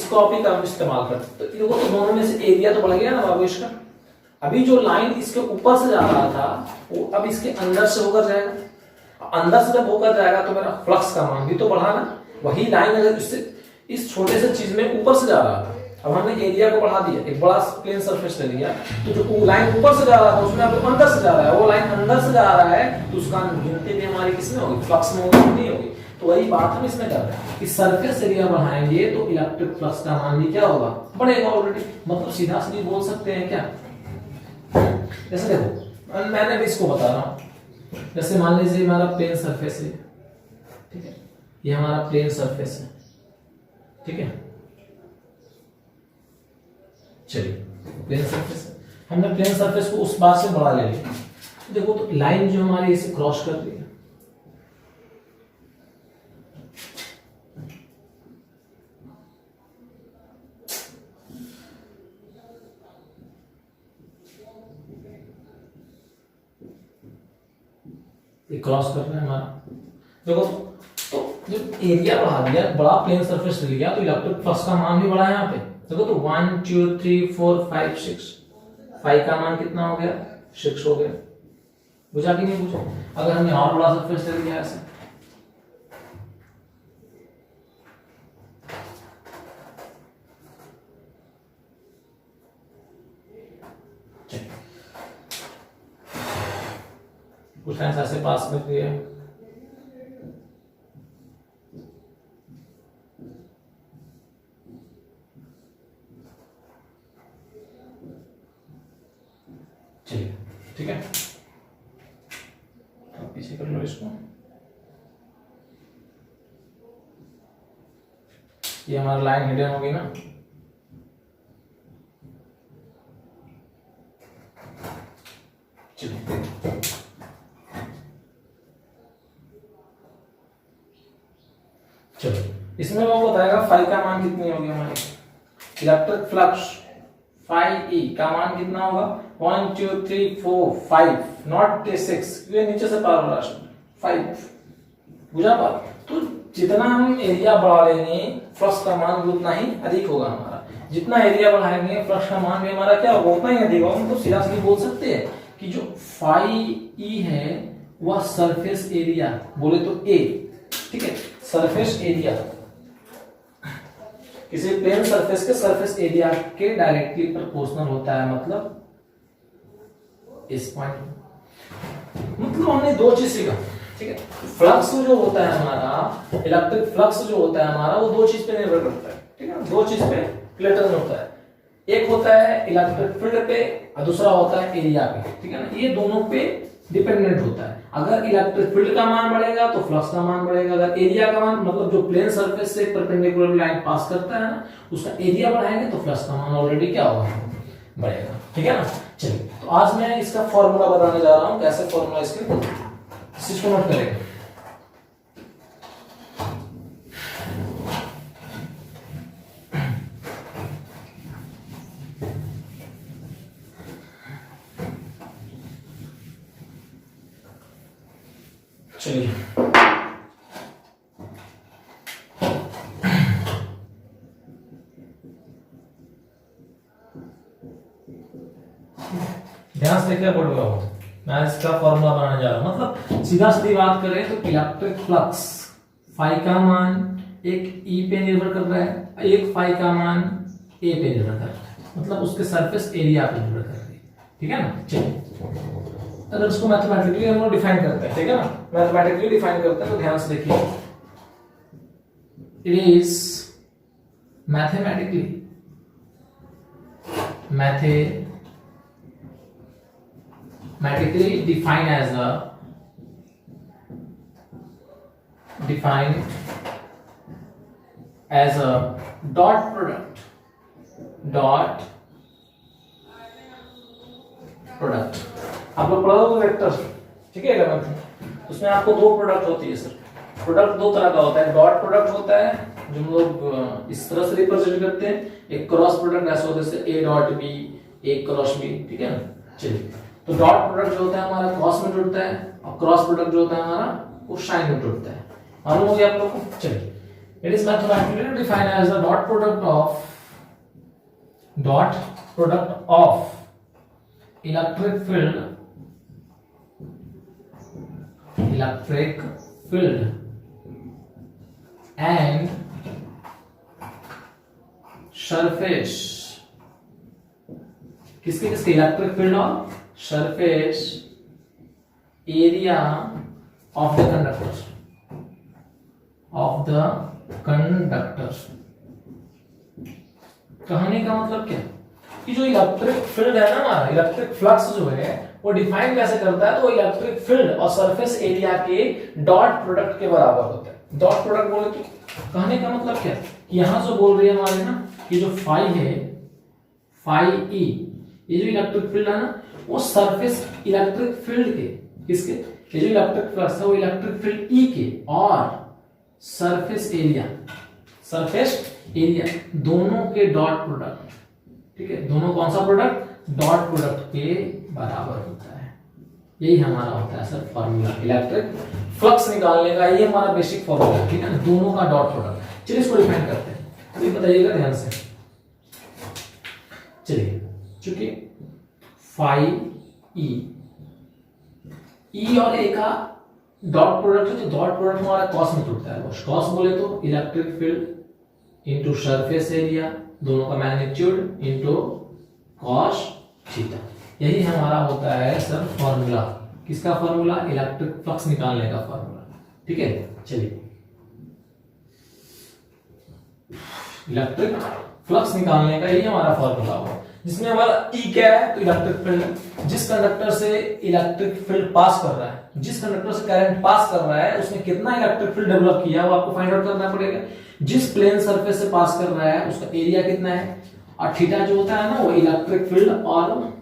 कॉपी का इस्तेमाल करते तो देखो तो दोनों में से एरिया तो बढ़ गया ना बाबू इसका। अभी जो लाइन इसके ऊपर से जा रहा था वो अब इसके अंदर से होकर जाएगा, अंदर से जब होकर जाएगा तो मेरा फ्लक्स का मान भी तो बढ़ा ना। वही लाइन अगर इससे इस छोटे से चीज में ऊपर से जा रहा था, अब हमने एरिया को बढ़ा दिया, एक बड़ा प्लेन सरफेस ले लिया, तो जो लाइन ऊपर से जा रहा था उसमें अब अंदर से जा रहा है, वो लाइन अंदर से जा रहा है तो उसका गिनती भी हमारी किसमें होगी, फ्लक्स में होगी, नहीं होगी। तो वही बात हम इसमें कर रहे हैं कि सरफेस एरिया बढ़ाएंगे तो इलेक्ट्रिक फ्लक्स का मान भी क्या होगा, बढ़ेगा ऑलरेडी। मतलब सीधा सीधी बोल सकते हैं क्या, जैसे देखो मैंने भी इसको बता रहा हूं, जैसे मान लीजिए हमारा प्लेन सरफेस है, ठीक है, ये हमारा प्लेन सरफेस है, ठीक है। चलिए प्लेन सरफेस, हमने प्लेन सरफेस को उस बात से बढ़ा ले लिया, देखो तो लाइन जो हमारी इसे क्रॉस कर रही है, ये क्रॉस कर रहा है हमारा, देखो तो जब एरिया बढ़ा दिया, बड़ा प्लेन सरफेस ले लिया तो इलेक्ट्रिक फ्लक्स का मान भी बढ़ा है यहाँ पे। देखो तो 1 2 3 4 5 6, 5 का मान कितना हो गया, 6 हो गया। बुझा कि नहीं बुझा? अगर हमने और बड़ा सरफेस ले लिया ऐसे, कुछ ऐसे पास कर दिया, चलिए ठीक है, अब पीछे कर लो इसको। ये हमारा लाइन हिडन होगी ना, चलिए चलो इसमें वो बताएगा फाई का मान कितनी होगी हमारी, इलेक्ट्रिक फ्लक्स फाई ई का मान कितना होगा 1 2 3 4 5 नॉट 6, ये नीचे से पावर राशि 5, बुझा पा। तो जितना हम एरिया बढ़ा लेंगे फ्लक्स का मान भी उतना ही अधिक होगा हमारा, जितना एरिया बढ़ाएंगे फ्लक्स का मान भी हमारा क्या होगा, उतना ही अधिक होगा। मतलब सीधा सीधी बोल सकते हैं कि जो फाई ई है वह सरफेस एरिया बोले तो ए, ठीक है, सरफेस एरिया किसी प्लेन सरफेस के सरफेस एरिया के डायरेक्टली प्रोपोर्शनल होता है। मतलब इस पॉइंट मतलब हमने दो चीज सीखा, ठीक है। फ्लक्स जो होता है हमारा, इलेक्ट्रिक फ्लक्स जो होता है हमारा, वो दो चीज पे निर्भर करता है, ठीक है, दो चीज पे रिलेटेड होता है। एक होता है इलेक्ट्रिक फील्ड पे और दूसरा होता है एरिया पे, ठीक है ना। ये दोनों पे डिपेंडेंट होता है। अगर इलेक्ट्रिक फील्ड का मान बढ़ेगा तो फ्लक्स का मान बढ़ेगा, अगर एरिया का मान मतलब जो प्लेन सरफेस से परपेंडिकुलर लाइन पास करता है ना उसका एरिया बढ़ाएंगे तो फ्लक्स का मान ऑलरेडी क्या होगा, बढ़ेगा, ठीक है ना। चलिए तो आज मैं इसका फॉर्मूला बताने जा रहा हूं, कैसे फॉर्मूला इसको नोट करेंगे। चलिए ध्यान से देखिए बोर्ड पे, मैं इसका फॉर्मूला बनाने जा रहा हूं। मतलब सीधा सीधी बात करें तो इलेक्ट्रिक फ्लक्स फाई का मान एक ई पे निर्भर कर रहा है, एक फाई का मान ए पे निर्भर कर रहा है, मतलब उसके सरफेस एरिया पे निर्भर कर रही है, ठीक है ना। चलिए अगर इसको मैथमेटिकली हम लोग डिफाइन करते हैं, ठीक है ना, मैथमेटिकली डिफाइन करते हैं तो ध्यान से देखिए, it is mathematically defined as a dot product आप लोग पढ़ा होगा वेक्टर, ठीक है 11th में, उसमें आपको दो प्रोडक्ट होती है सर। प्रोडक्ट दो तरह का होता है, डॉट प्रोडक्ट होता है जो हम लोग इस तरह से रिप्रेजेंट करते हैं, एक क्रॉस प्रोडक्ट ऐसा होता है जैसे A dot B A cross B, ठीक है ना। चलिए तो डॉट प्रोडक्ट जो होता है हमारा कॉस में जुड़ता है और क्रॉस प्रोडक्ट जो होता है हमारा वो साइन में जुड़ता है, मालूम हो गया आप लोग को। चलिए it is mathematically defined as the dot product of electric field and surface, किसके इलेक्ट्रिक फील्ड और surface area of the conductor. कहने का मतलब क्या कि जो इलेक्ट्रिक फील्ड है ना हमारा, इलेक्ट्रिक फ्लक्स जो है वो डिफाइन कैसे करता है, तो इलेक्ट्रिक फील्ड और सरफेस एरिया के डॉट प्रोडक्ट के बराबर होता है। डॉट प्रोडक्ट बोले तो कहने का मतलब क्या कि यहां जो बोल रही है हमारे ना कि जो फाई है, फाई ई, ये जो इलेक्ट्रिक फील्ड है ना वो सरफेस इलेक्ट्रिक फील्ड के, किसके, ये जो इलेक्ट्रिक फ्लक्स है वो इलेक्ट्रिक फील्ड ई के और सरफेस एरिया दोनों के डॉट प्रोडक्ट, ठीक है, दोनों कौन सा प्रोडक्ट, डॉट प्रोडक्ट के बराबर होता है। यही हमारा होता है सर फॉर्मूला, इलेक्ट्रिक फ्लक्स निकालने का ये हमारा बेसिक फॉर्मूला है, ठीक है ना, दोनों का डॉट प्रोडक्ट। चलिए इसको डिफाइन करते हैं, अभी बताइएगा ध्यान से। चलिए चूंकि फाई ई और ए का डॉट प्रोडक्ट है तो डॉट प्रोडक्ट हमारा कॉस में टूटता है। कॉस बोले तो electric field into surface area, दोनों का मैग्नीट्यूड इनटू कॉस थीटा, यही हमारा होता है सर फॉर्मूला। किसका फॉर्मूला, इलेक्ट्रिक फ्लक्स निकालने का फॉर्मूला, ठीक है। चलिए इलेक्ट्रिक फ्लक्स निकालने का यही हमारा फॉर्मूला होगा, जिसमें हमारा ई क्या है, तो इलेक्ट्रिक फील्ड, जिस कंडक्टर से इलेक्ट्रिक फील्ड पास कर रहा है, जिस कंडक्टर से करंट पास कर रहा है उसने कितना इलेक्ट्रिक फील्ड डेवलप किया वो आपको फाइंड आउट करना पड़ेगा। जिस प्लेन सरफेस से पास कर रहा है उसका एरिया कितना है, और थीटा जो होता है ना वो इलेक्ट्रिक फील्ड और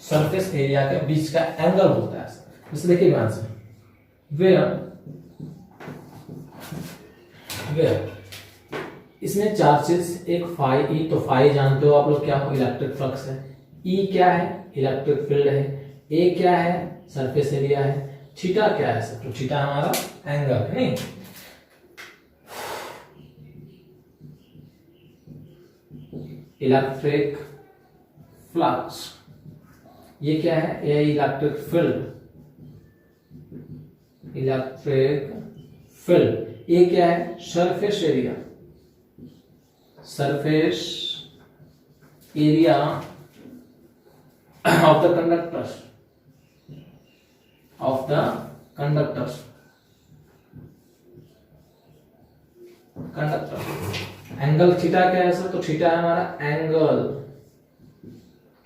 सरफेस एरिया के बीच का एंगल होता है। जैसे देखिए ध्यान से, वेयर इसमें चार चीज, एक फाई ई, तो फाई जानते हो आप लोग क्या हो, इलेक्ट्रिक फ्लक्स है, ई क्या है, इलेक्ट्रिक फील्ड है, ए क्या है, सरफेस एरिया है, थीटा क्या है सर, तो थीटा हमारा एंगल है, नहीं। इलेक्ट्रिक फ्लक्स ये क्या है, ये इलेक्ट्रिक फील्ड, ये क्या है, surface area of the conductors, angle theta क्या है सर, तो थीटा है हमारा एंगल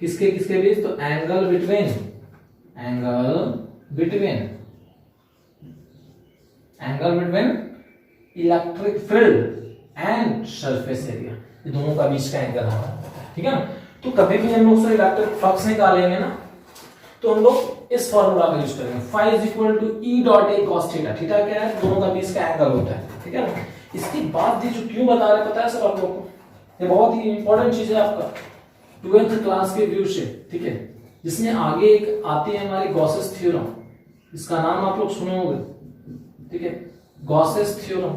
किसके किसके बीच? तो angle between electric field and surface area, ये दोनों का बीच का एंगल हमारा, ठीक है ना। तो कभी भी हम लोग इलेक्ट्रिक फ्लक्स निकालेंगे ना, तो हम लोग इस फॉर्मूला का यूज करेंगे, phi is equal to E dot A cos theta. Theta क्या है? दोनों का बीच का एंगल होता है, ठीक है ना। इसकी बात जो क्यों बता रहे पता है सर आप लोगों को? ये बहुत ही इंपॉर्टेंट चीज है आपका 12th क्लास के व्यू से, ठीक है। जिसमें आगे एक आती है हमारी गॉसेस थ्योरम, इसका नाम आप लोग सुने होंगे, ठीक है, गॉसेस थ्योरम।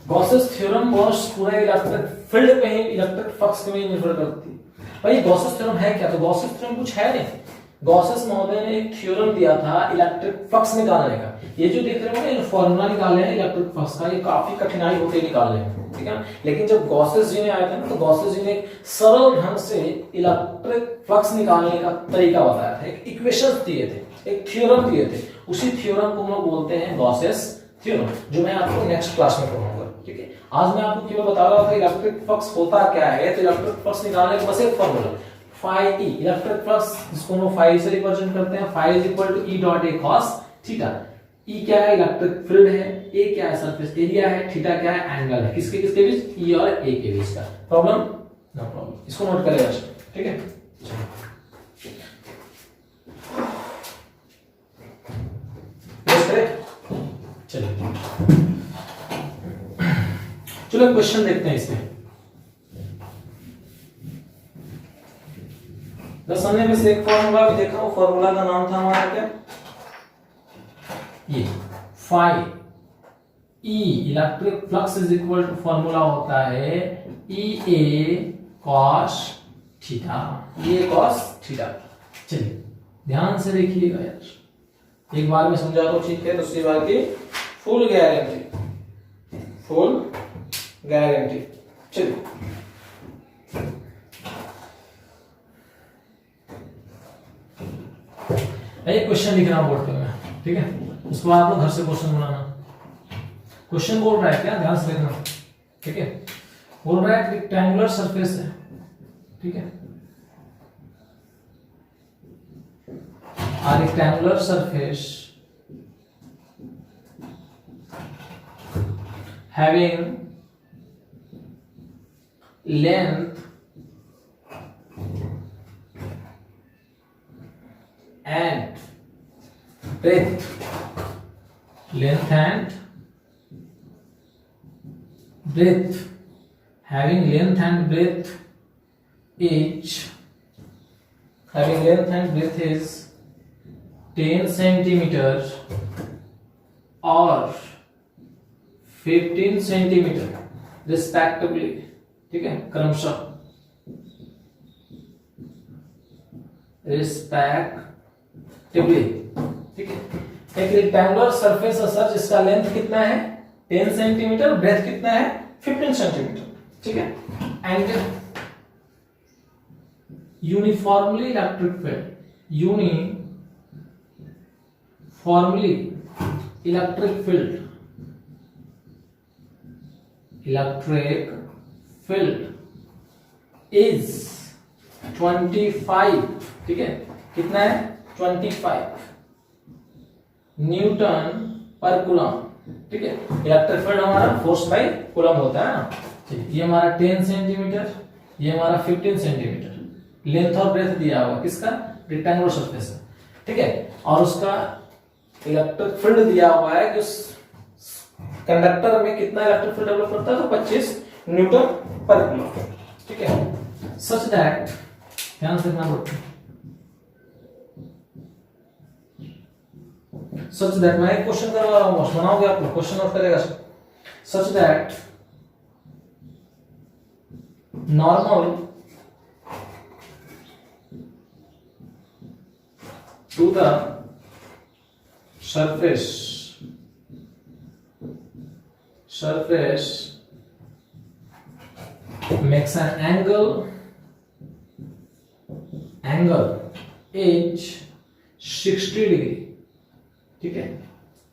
गॉसेस थ्योरम बस पूरा इलेक्ट्रिक फील्ड पे ही, इलेक्ट्रिक फ्लक्स पे ही निर्भर करती है। भाई गॉसेस थ्योरम है क्या? तो गॉसेस थ्योरम कुछ है नहीं। गॉसेस महोदय ने एक थ्योरम दिया था इलेक्ट्रिक फ्लक्स निकालने का। ये जो देख रहे हो ना, ये फॉर्मूला निकाले हैं इलेक्ट्रिक फ्लक्स का, ये काफी कठिनाई होती है निकालने में, ठीक है। लेकिन जब गॉसेस जी ने आए थे ना, तो गॉसेस जी ने एक सरल ढंग से इलेक्ट्रिक फ्लक्स निकालने का तरीका बताया था, एक इक्वेशंस दिए थे, एक थ्योरम दिए थे। उसी थ्योरम को हम लोग बोलते हैं गॉसेस थ्योरम, जो मैं आपको नेक्स्ट क्लास में पढ़ाऊंगा, ठीक है। आज मैं आपको केवल बता रहा था इलेक्ट्रिक फ्लक्स होता क्या है। तो इलेक्ट्रिक फ्लक्स निकालने का बस एक formula, phi e, electric flux जिसको हम phi से रिप्रेजेंट करते हैं, phi is equal to E dot A cos theta. E क्या है? इलेक्ट्रिक फील्ड है, A क्या है? सरफेस एरिया है, थीटा क्या है? एंगल है। किसके किसके बीच? E और A के बीच का। प्रॉब्लम? नो प्रॉब्लम, इसको नोट करेगा, ठीक है। चलो क्वेश्चन देखते हैं इसमें। 10 में से एक फॉर्मूला भी देखा, वो फॉर्मूला का नाम था हमारा क्या? ये phi E electric flux is equal to, formula होता है EA cos theta, EA cos theta. चलिए ध्यान से देखिएगा यार, एक बार में समझा दो, ठीक है। दूसरी बार की फुल गारंटी। चलिए एक क्वेश्चन लिख रहा हूं बोर्ड पे मैं, ठीक है। उसके बाद आप लोग घर से क्वेश्चन बनाना। क्वेश्चन बोल रहा है क्या? ध्यान से देखना, ठीक है। बोल रहा है रेक्टेंगुलर सरफेस है, ठीक है। Rectangular surface having length and breadth, having length and breadth is 10 centimeter or 15 centimetre respectively, ठीक है, क्रमशः रिस्पेक्टिवली, ठीक है। एक रेक्टेंगुलर सरफेस है सर, जिसका लेंथ कितना है? 10 सेंटीमीटर, ब्रेथ कितना है? 15 सेंटीमीटर, ठीक है। And uniformly electric field, uniformly electric field is 25, ठीक है। कितना है? 25 न्यूटन पर कूलम, ठीक है। इलेक्ट्रिक फील्ड हमारा फोर्स बाय कूलम होता है ना। ये हमारा 10 सेंटीमीटर, ये हमारा 15 सेंटीमीटर लेंथ और ब्रेथ दिया हुआ, किसका? रेक्टेंगुलर सरफेस है, ठीक है। और उसका इलेक्ट्रिक फील्ड दिया हुआ है कि उस कंडक्टर में कितना इलेक्ट्रिक फील्ड डेवलप करता है? तो 25 न्यूटन पर कूलम, ठीक है। सच दैट, ध्यान से देखना पड़ता है, सच दैट, मैं एक क्वेश्चन करवा रहा हूं, बनाओगे आप लोग, क्वेश्चन नोट करेगा। Such that normal to the surface makes an angle is 60 degree, ठीक है।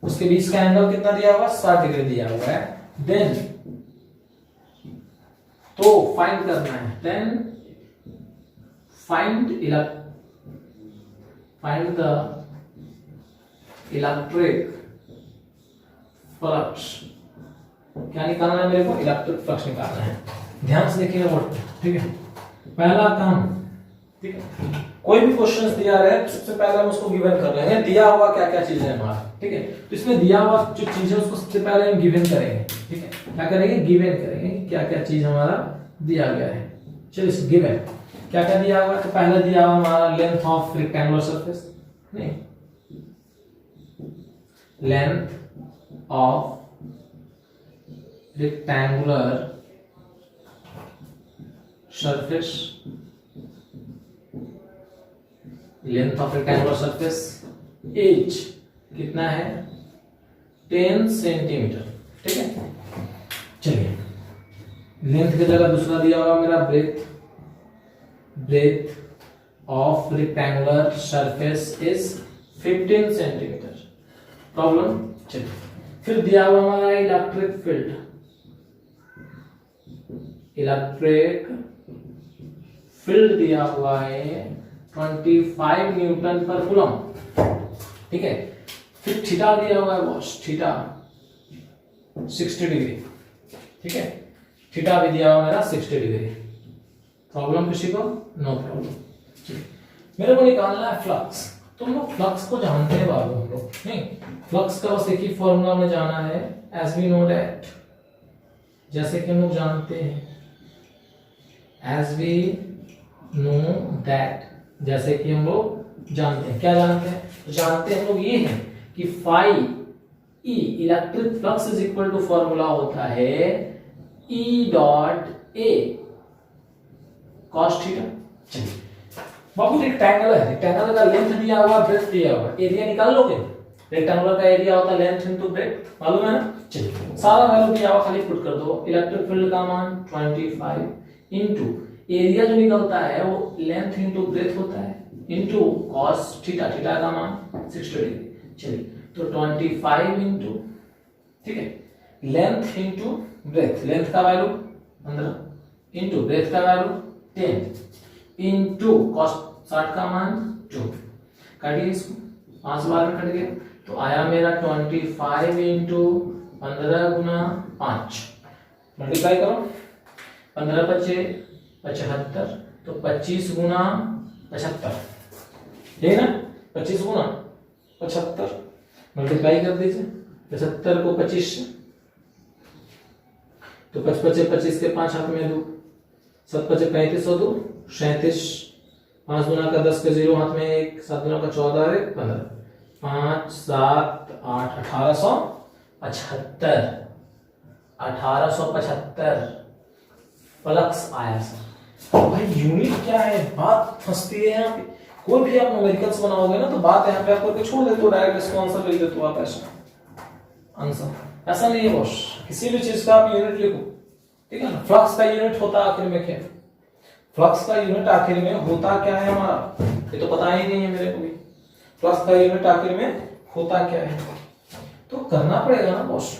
उसके बीच का एंगल कितना दिया हुआ? 60 डिग्री दिया हुआ है। देन तो तो फाइंड करना है, then find the electric flux. क्या निकालना है मेरे को? इलेक्ट्रिक फ्लक्स निकालना है। ध्यान से देखिएगा बोर्ड पे, ठीक है। पहला काम, ठीक है, कोई भी क्वेश्चन दिया रहे सबसे पहले हम उसको गिवन कर लेंगे, दिया हुआ क्या क्या चीजें है हमारा, ठीक है। तो इसमें दिया हुआ जो चीज है उसको सबसे पहले हम गिवन करेंगे, ठीक है। क्या करेंगे? गिवन करेंगे, क्या क्या चीज हमारा दिया गया है। चलिए गिवन क्या क्या दिया हुआ है। तो पहला दिया हुआ हमारा लेंथ ऑफ रेक्टेंगुलर सरफेस, नहीं, length of rectangular surface, length of rectangular surface as कितना है? 10 सेंटीमीटर, ठीक है। चलिए लेंथ की जगह दूसरा दिया होगा मेरा breadth of rectangular surface is 15 centimetre. Problem. चलिए फिर दिया हुआ हमारा इलेक्ट्रिक फील्ड, दिया हुआ है 25 न्यूटन पर कूलम, ठीक है। फिर थीटा दिया हुआ है बॉस, थीटा 60 डिग्री, ठीक है। थीटा भी दिया हुआ मेरा 60 डिग्री। प्रॉब्लम किसी को? No problem. मेरे को निकालना है फ्लक्स। तुम लोग फ्लक्स को जानते हैं बाबू, हम लोग नहीं। फ्लक्स का बस एक ही फॉर्मूला में जाना है, एज वी नो दैट, जैसे कि हम लोग जानते हैं, एज वी नो दैट, जैसे कि हम लोग जानते हैं। क्या जानते हैं? तो जानते हैं हम लोग ये है कि phi E electric flux is equal to formula होता है E dot A cos theta. चलिए बाबू रेक्टेंगल है, रेक्टेंगल का लेंथ दिया हुआ, ब्रेथ दिया हुआ, एरिया निकाल लोगे। रेक्टेंगुलर का एरिया होता है लेंथ इनटू ब्रेथ, मालूम है ना। चलिए सारा वैल्यू दिया हुआ खाली पुट कर दो। इलेक्ट्रिक फील्ड का मान 25 इनटू एरिया जो निकलता है वो लेंथ इनटू ब्रेथ होता है, इनटू कॉस थीटा, थीटा का मान 60 डिग्री। चलिए तो 25 इनटू, ठीक है, लेंथ इनटू ब्रेथ, लेंथ का वैल्यू 15 इनटू ब्रेथ का वैल्यू 10 इनटू कॉस 60 का मान 2। काटिए इसको, 5 बार में कट गया तो आया मेरा 25 इनटू 15 गुना 5। मल्टीप्लाई करो, 15 पच्चे 75, तो 25 गुना 75, ठीक है ना। 25 गुना 75 मल्टीप्लाई कर दीजिए, 75 को 25 से, तो 55 25 के 5 हाथ में दो, 7 पचे 35 और 2 37, 5 गुना का 10 के 0 हाथ में 1, 7 गुना का 14 और 1 15, 5 7 8 1875, 1875 फ्लक्स आया सर। भाई यूनिट क्या है, बात फंसती है यहाँ पे। कोई भी आप न्यूमेरिकल्स बनाओगे ना तो बात यहाँ पे आप करके छोड़ देते हो, डायरेक्ट इसको आंसर लिख देते हो आप। ऐसा आंसर ऐसा नहीं है बॉस, किसी भी चीज का आप यूनिट लिखो, ठीक है ना। फ्लक्स का यूनिट होता आखिर में क्या? फ्लक्स का यूनिट आखिर में होता क्या है हमारा, ये तो पता ही नहीं है मेरे को भी। फ्लक्स का यूनिट आखिर में होता क्या है तो करना पड़ेगा ना बॉस,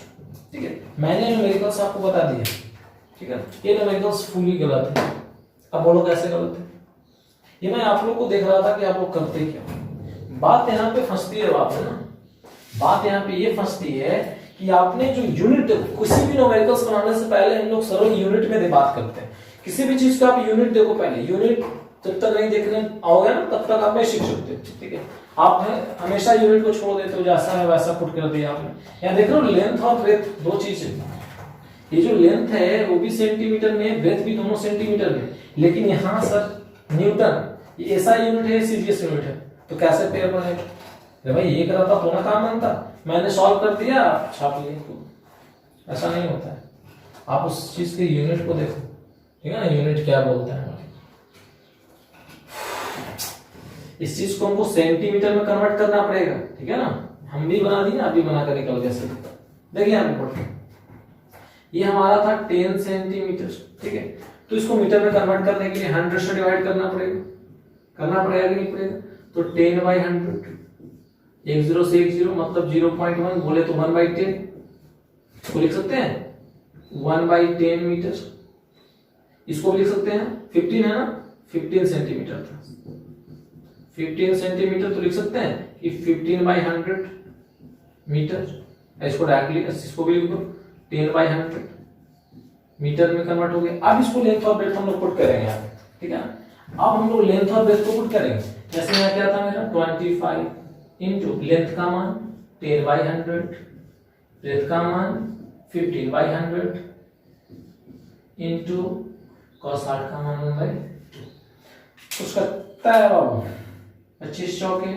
ठीक है। मैंने न्यूमेरिकल्स आपको बता दिया, ठीक है। ये न्यूमेरिकल्स फुली गलत है। अब बोलो कैसे गलत है? ये मैं आप लोग को देख रहा था कि आप लोग करते क्या। बात यहाँ पे फंसती है, बात है ना, बात यहाँ पे ये फंसती है कि आपने जो यूनिट, किसी भी न्यूमेरिकल्स बनाने से पहले हम लोग सरल यूनिट में बात करते हैं। किसी भी चीज का आप यूनिट देखो पहले, यूनिट जब तक नहीं देखने आओगे ना तब तक आप नहीं सीख सकते, ठीक है। आप हमेशा यूनिट को छोड़ देते हो, जैसा है वैसा पुट कर दिया आपने। यहाँ देख रहे हो लेंथ और ब्रेथ दो चीज है। ये जो लेंथ है वो भी सेंटीमीटर में, ब्रेथ भी दोनों सेंटीमीटर में, लेकिन यहाँ सर न्यूटन, ये ऐसा यूनिट है, सीरियस यूनिट है, तो कैसे पेयर बनेगा? अरे भाई ये करा था तो ना काम बनता, मैंने सॉल्व कर दिया आप छाप लिए, तो ऐसा नहीं होता है। आप उस चीज के यूनिट को देखो, ठीक है ना, यूनिट क्या बोलता है। इस चीज को हमको सेंटीमीटर में कन्वर्ट करना पड़ेगा, ठीक है ना। हम भी बना दिए, आप भी बना कर निकल गए। देखिए आप रिपोर्ट, ये हमारा था 10 सेंटीमीटर, ठीक है। तो इसको मीटर में कन्वर्ट करने के लिए 100 से डिवाइड करना पड़ेगा कि नहीं पड़ेगा? तो 10/100, 1 0 से 1 0 मतलब 0.1, बोले तो 1/10 को लिख सकते हैं, 1/10 मीटर। इसको भी लिख सकते हैं, 15 है ना, 15 सेंटीमीटर था, 15 सेंटीमीटर तो लिख सकते हैं कि 15/100 मीटर। इसको डायरेक्टली इसको भी लिख दो 10/100 मीटर में कन्वर्ट हो गया। अब इसको लेंथ और ब्रेड्थ हम लोग पुट करेंगे यहाँ पे, ठीक है। अब हम लोग लेंथ और ब्रेड्थ को पुट करेंगे। जैसे यहाँ क्या था मेरा 25 इंटू लेंथ का मान 10/100, ब्रेड्थ का मान 15/100 इंटू cos 60 का मान 1/2। उसका तय बाबू 25 चौके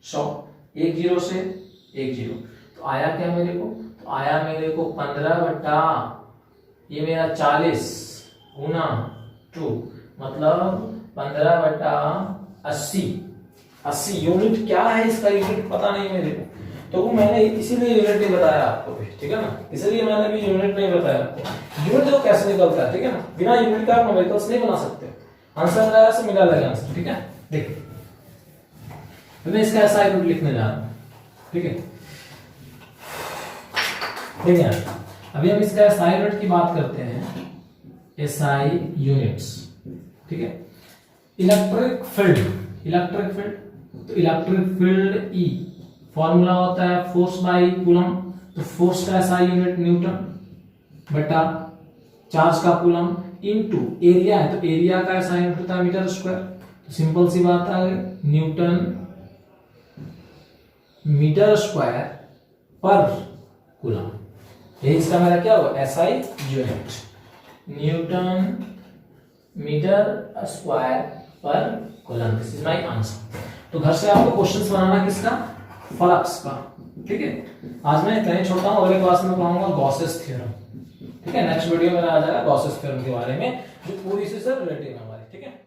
100, 1 0 से 1 0, तो आया क्या मेरे को, तो आया मेरे को 15 बटा ये मेरा 40 गुना 2, मतलब 15 बटा 80। 80 यूनिट क्या है इसका, यूनिट पता नहीं मेरे को, तो वो मैंने इसीलिए यूनिट नहीं बताया आपको भी, ठीक है ना, इसलिए मैंने भी यूनिट नहीं बताया आपको। यूनिट तो कैसे निकलता है, ठीक है ना, बिना यूनिट का आप न्यूमेरिकल्स नहीं बना सकते। आंसर लगाया से मिला लगा आंसर, ठीक है। देखिए मैं इसका ऐसा यूनिट लिखने जा रहा हूं, ठीक है। देखिए अभी हम इसका एसआई यूनिट की बात करते हैं, एसआई यूनिट्स, ठीक है। इलेक्ट्रिक फील्ड, इलेक्ट्रिक फील्ड, तो इलेक्ट्रिक फील्ड ई फॉर्मूला होता है फोर्स बाय कूलम, तो फोर्स का एसआई यूनिट न्यूटन बटा चार्ज का कूलम इनटू एरिया है, तो एरिया का एसआई यूनिट होता है मीटर स्क्वायर। तो सिंपल सी बात है, न्यूटन मीटर स्क्वायर पर कूलम, यही इसका मेरा क्या होगा SI unit, newton metre square पर coulomb. This is my answer. तो घर से आपको क्वेश्चंस बनाना किसका, फ्लक्स का, ठीक है। आज मैं इतना ही छोड़ता हूँ, अगले क्लास में पढ़ाऊंगा गॉसेस थ्योरम, ठीक है। नेक्स्ट वीडियो में आ जाएगा गॉसेस थ्योरम के बारे में, जो पूरी से सर रिलेटिव है हमारी, ठीक है।